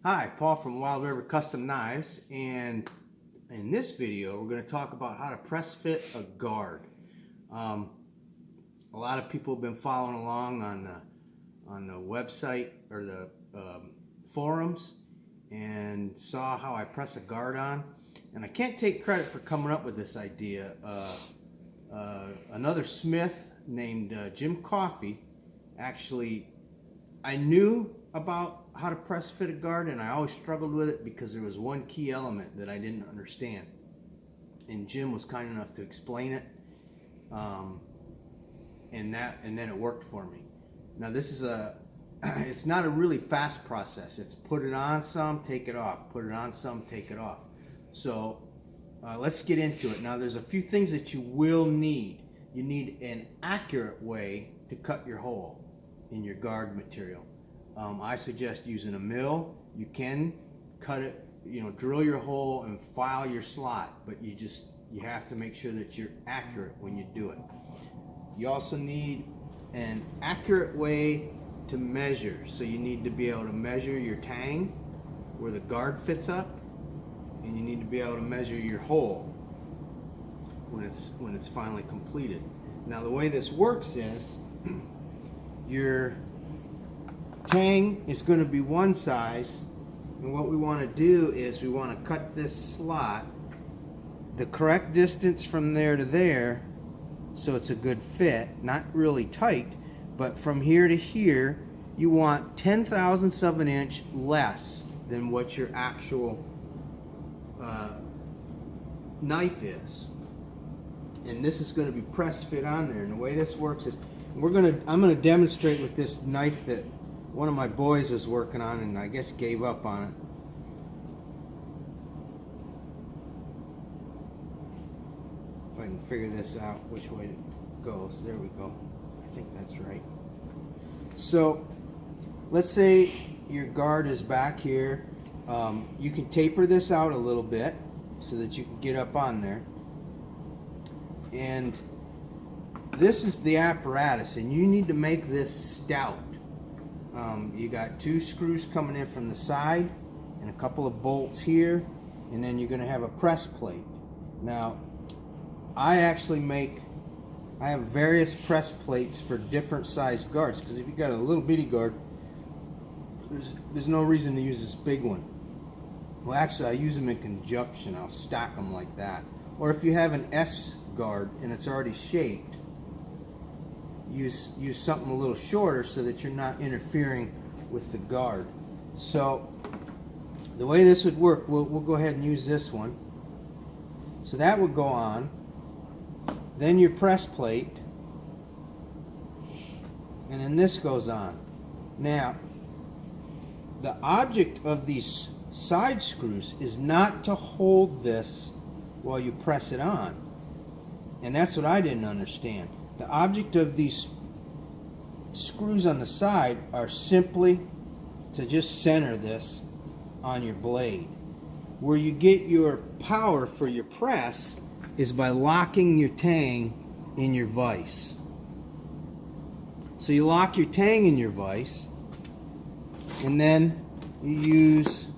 Hi, Paul from Wild River Custom Knives, and in this video we're going to talk about how to press fit a guard. A lot of people have been following along on the website or the forums and saw how I press a guard on, and I can't take credit for coming up with this idea. Another smith named Jim Coffey, actually, I knew about how to press fit a guard, and I always struggled with it because there was one key element that I didn't understand, and Jim was kind enough to explain it, and then it worked for me. Now this is it's not a really fast process. It's put it on some, take it off, put it on some, take it off. So let's get into it. Now there's a few things that you will need. You need an accurate way to cut your hole in your guard material. I suggest using a mill. You can cut it, drill your hole and file your slot, but you have to make sure that you're accurate when you do it. You also need an accurate way to measure. So you need to be able to measure your tang where the guard fits up, and you need to be able to measure your hole when it's finally completed. Now the way this works is your tang is going to be one size, and what we want to do is we want to cut this slot the correct distance from there to there so it's a good fit, not really tight, but from here to here you want 0.010 of an inch less than what your actual knife is, and this is going to be press fit on there. And the way this works is I'm going to demonstrate with this knife that one of my boys was working on, and I guess gave up on it. If I can figure this out, which way it goes. There we go. I think that's right. So let's say your guard is back here. You can taper this out a little bit so that you can get up on there. And this is the apparatus, and you need to make this stout. You got 2 screws coming in from the side and a couple of bolts here, and then you're going to have a press plate. Now I have various press plates for different size guards, because if you got a little bitty guard, there's no reason to use this big one. Well, actually I use them in conjunction. I'll stack them like that. Or if you have an S guard and it's already shaped, use something a little shorter so that you're not interfering with the guard. So the way this would work, we'll go ahead and use this one. So that would go on, then your press plate, and then this goes on. Now the object of these side screws is not to hold this while you press it on, and that's what I didn't understand. The object of these screws on the side are simply to just center this on your blade. Where you get your power for your press is by locking your tang in your vise. So you lock your tang in your vise, and then you use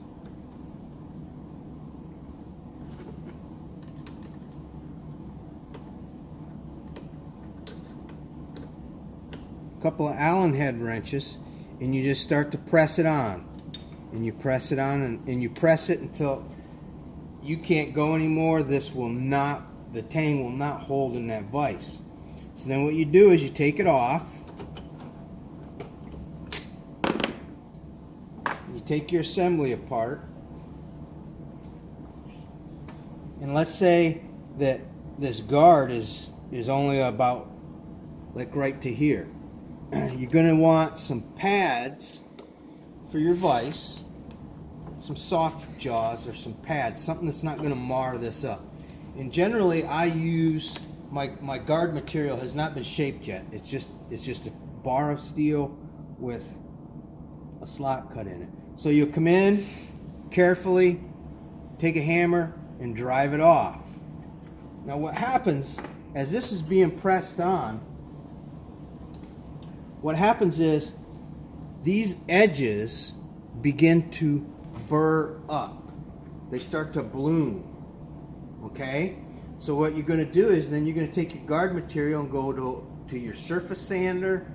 a couple of Allen head wrenches, and you just start to press it on, and you press it on, and you press it until you can't go anymore. The tang will not hold in that vise. So then what you do is you take it off, you take your assembly apart, and let's say that this guard is only about like right to here. You're going to want some pads for your vise, some soft jaws or some pads, something that's not going to mar this up. And generally I use my guard material has not been shaped yet. It's just a bar of steel with a slot cut in it. So you'll come in carefully, take a hammer and drive it off. Now what happens as this is being pressed on, what happens is these edges begin to burr up. They start to bloom. Okay? So what you're going to do is then you're going to take your guard material and go to your surface sander.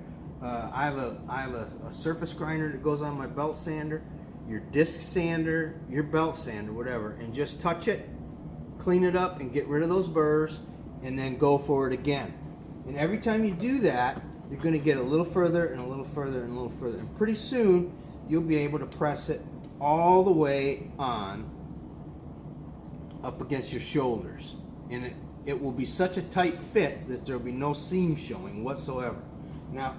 I have a surface grinder that goes on my belt sander, your disc sander, your belt sander, whatever, and just touch it, clean it up, and get rid of those burrs, and then go for it again. And every time you do that, you're going to get a little further and a little further and a little further. And pretty soon, you'll be able to press it all the way on up against your shoulders. And it will be such a tight fit that there will be no seam showing whatsoever. Now,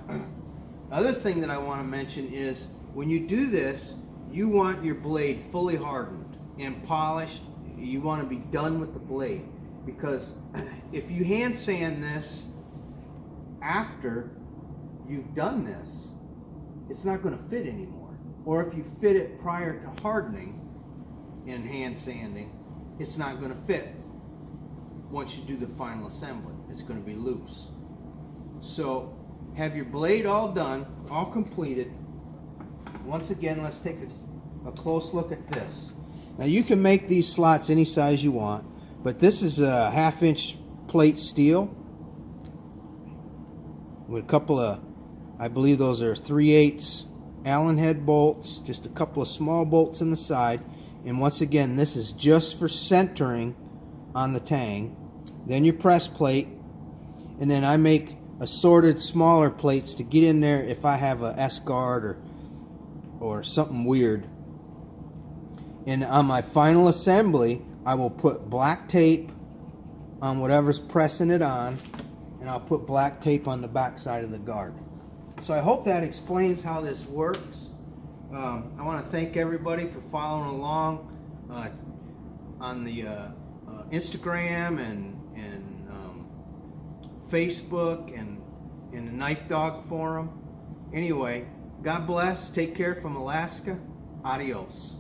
other thing that I want to mention is when you do this, you want your blade fully hardened and polished. You want to be done with the blade, because if you hand sand this after you've done this, it's not going to fit anymore. Or if you fit it prior to hardening and hand sanding, it's not going to fit. Once you do the final assembly, it's going to be loose. So have your blade all done, all completed. Once again, let's take a close look at this. Now you can make these slots any size you want, but this is a 1/2 inch plate steel with a couple of, I believe those are 3/8 Allen head bolts, just a couple of small bolts in the side. And once again, this is just for centering on the Tang. Then your press plate, and then I make assorted smaller plates to get in there if I have a S-guard or something weird. And on my final assembly, I will put black tape on whatever's pressing it on, and I'll put black tape on the back side of the guard. So I hope that explains how this works. I want to thank everybody for following along on the Instagram and Facebook and in the Knife Dog forum. Anyway, God bless. Take care from Alaska. Adios.